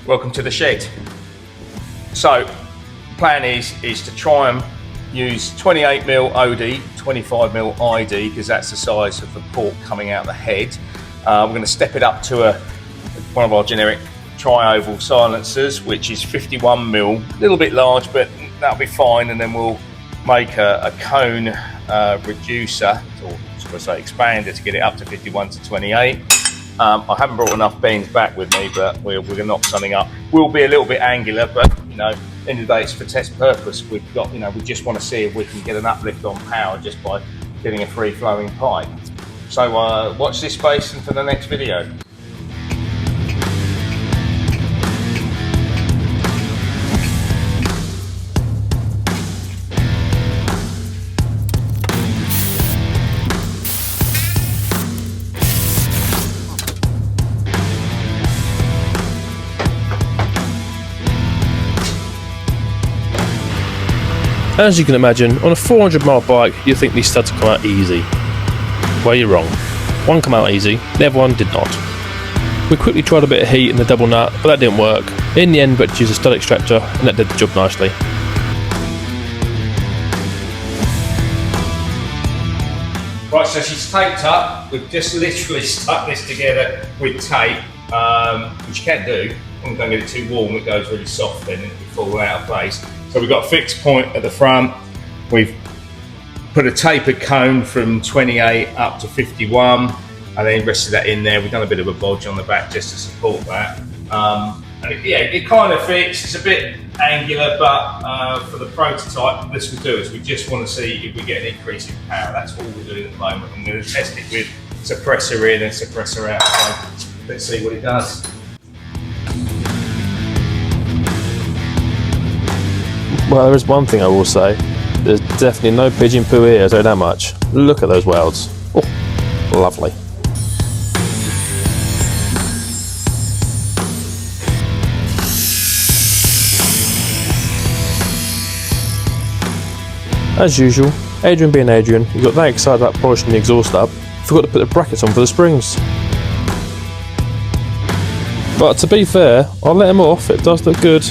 welcome to the shed. So the plan is to try and use 28mm OD, 25mm ID, because that's the size of the port coming out the head. We're going to step it up to one of our generic tri-oval silencers, which is 51mm, a little bit large, but that'll be fine. And then we'll make a cone reducer, or should I say expander, to get it up to 51 to 28. I haven't brought enough beams back with me, but we're going to knock something up. We'll be a little bit angular, but at the end of the day, it's for test purpose. We've got, we just want to see if we can get an uplift on power just by getting a free flowing pipe. So watch this space and for the next video. As you can imagine, on a 400-mile bike, you'd think these studs would come out easy. Well, you're wrong. One come out easy, the other one did not. We quickly tried a bit of heat in the double nut, but that didn't work. In the end, we had to use a stud extractor, and that did the job nicely. Right, so she's taped up. We've just literally stuck this together with tape, which you can do. Don't get it too warm, it goes really soft then and it will fall out of place. So we've got a fixed point at the front. We've put a tapered cone from 28 up to 51 and then rested that in there. We've done a bit of a bodge on the back just to support that. And it kind of fits. It's a bit angular, but for the prototype, this will do is we just want to see if we get an increase in power. That's all we're doing at the moment. I'm going to test it with suppressor in and suppressor out. So let's see what it does. Well, there is one thing I will say. There's definitely no pigeon poo here, I'll tell you that much. Look at those welds. Oh, lovely. As usual, Adrian being Adrian, he got that excited about polishing the exhaust up, forgot to put the brackets on for the springs. But to be fair, I'll let him off, it does look good.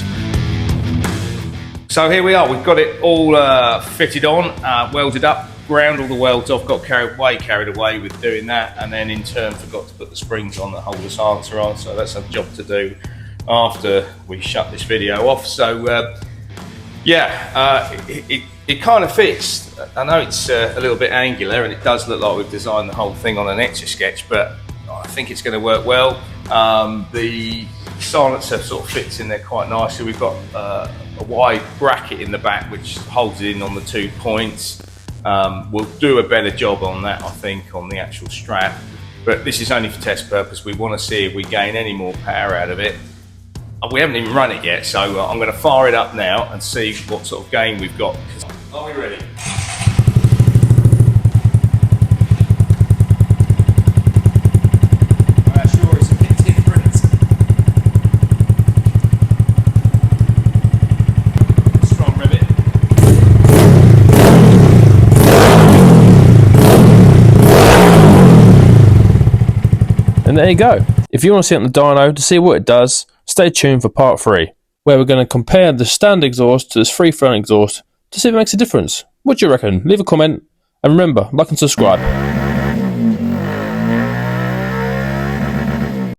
So here we are, we've got it all fitted on, welded up, ground all the welds off, got carried away with doing that, and then in turn forgot to put the springs on that hold the silencer on, so that's a job to do after we shut this video off. So it kind of fits. I know it's a little bit angular and it does look like we've designed the whole thing on an Etch-a-Sketch, but I think it's going to work well. The silencer sort of fits in there quite nicely. We've got a wide bracket in the back which holds it in on the 2 points. We'll do a better job on that, I think, on the actual strap, but this is only for test purpose. We want to see if we gain any more power out of it. We haven't even run it yet, so I'm going to fire it up now and see what sort of gain we've got. Are we ready? And there you go. If you want to see it on the dyno to see what it does, stay tuned for part 3, where we're going to compare the standard exhaust to this free-flowing exhaust to see if it makes a difference. What do you reckon? Leave a comment, and remember, like and subscribe.